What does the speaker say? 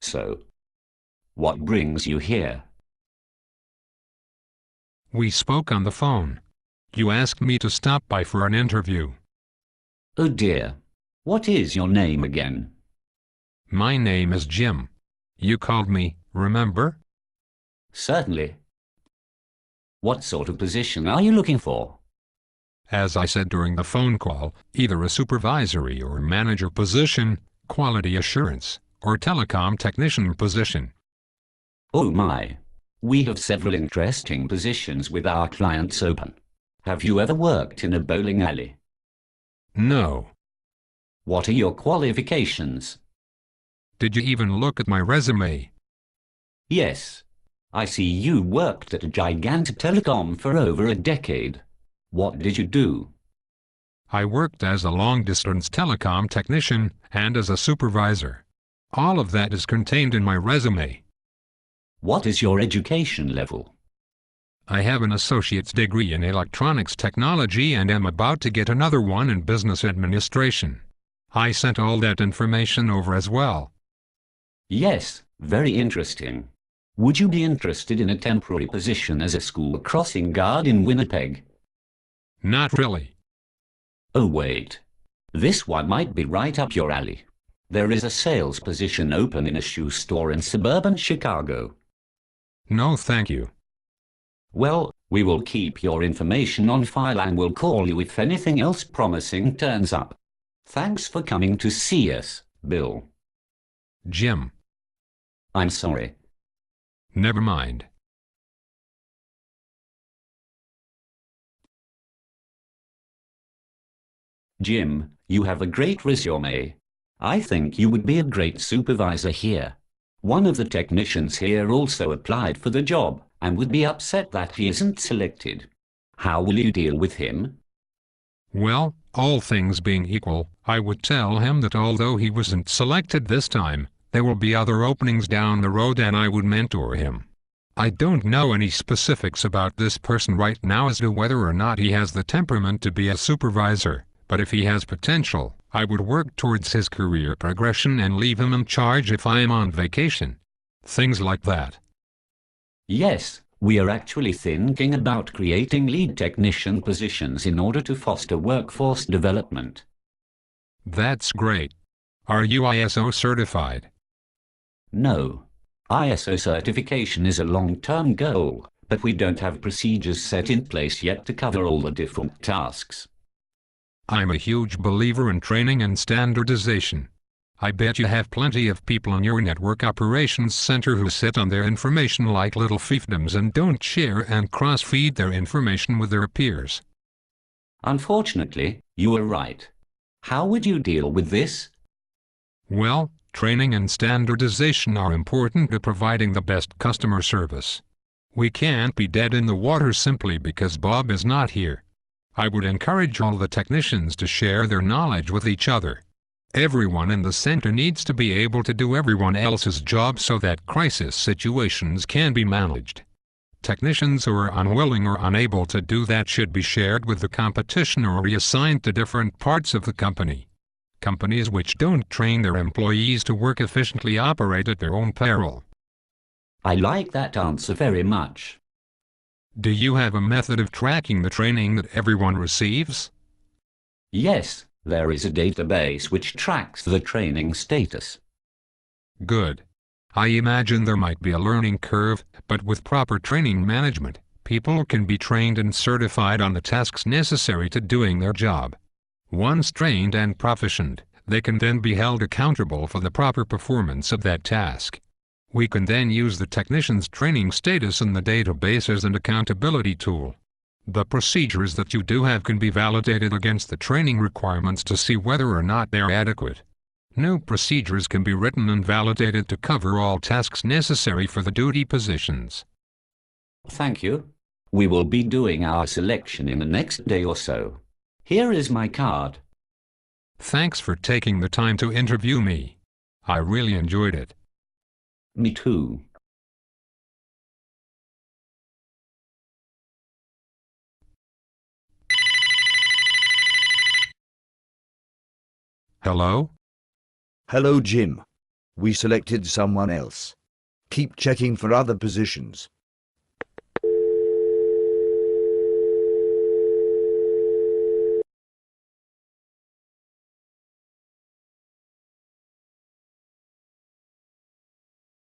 So, what brings you here? We spoke on the phone. You asked me to stop by for an interview. Oh dear. What is your name again? My name is Jim. You called me, remember? Certainly. What sort of position are you looking for? As I said during the phone call, either a supervisory or manager position, quality assurance, or telecom technician position. Oh my. We have several interesting positions with our clients open. Have you ever worked in a bowling alley? No. What are your qualifications? Did you even look at my resume? Yes. I see you worked at a gigantic telecom for over a decade. What did you do? I worked as a long-distance telecom technician and as a supervisor. All of that is contained in my resume. What is your education level? I have an associate's degree in electronics technology and am about to get another one in business administration. I sent all that information over as well. Yes, very interesting. Would you be interested in a temporary position as a school crossing guard in Winnipeg? Not really. Oh wait. This one might be right up your alley. There is a sales position open in a shoe store in suburban Chicago. No, thank you. Well, we will keep your information on file and will call you if anything else promising turns up. Thanks for coming to see us, Bill. Jim. I'm sorry. Never mind. Jim, you have a great resume. I think you would be a great supervisor here. One of the technicians here also applied for the job and would be upset that he isn't selected. How will you deal with him? Well, all things being equal, I would tell him that although he wasn't selected this time, there will be other openings down the road and I would mentor him. I don't know any specifics about this person right now as to whether or not he has the temperament to be a supervisor, but if he has potential, I would work towards his career progression and leave him in charge if I am on vacation. Things like that. Yes, we are actually thinking about creating lead technician positions in order to foster workforce development. That's great. Are you ISO certified? No. ISO certification is a long-term goal, but we don't have procedures set in place yet to cover all the different tasks. I'm a huge believer in training and standardization. I bet you have plenty of people in your network operations center who sit on their information like little fiefdoms and don't share and cross-feed their information with their peers. Unfortunately, you are right. How would you deal with this? Well, training and standardization are important to providing the best customer service. We can't be dead in the water simply because Bob is not here. I would encourage all the technicians to share their knowledge with each other. Everyone in the center needs to be able to do everyone else's job so that crisis situations can be managed. Technicians who are unwilling or unable to do that should be shared with the competition or reassigned to different parts of the company. Companies which don't train their employees to work efficiently operate at their own peril. I like that answer very much. Do you have a method of tracking the training that everyone receives? Yes, there is a database which tracks the training status. Good. I imagine there might be a learning curve, but with proper training management, people can be trained and certified on the tasks necessary to doing their job. Once trained and proficient, they can then be held accountable for the proper performance of that task. We can then use the technician's training status in the database as an accountability tool. The procedures that you do have can be validated against the training requirements to see whether or not they're adequate. New procedures can be written and validated to cover all tasks necessary for the duty positions. Thank you. We will be doing our selection in the next day or so. Here is my card. Thanks for taking the time to interview me. I really enjoyed it. Me too. Hello? Hello, Jim. We selected someone else. Keep checking for other positions.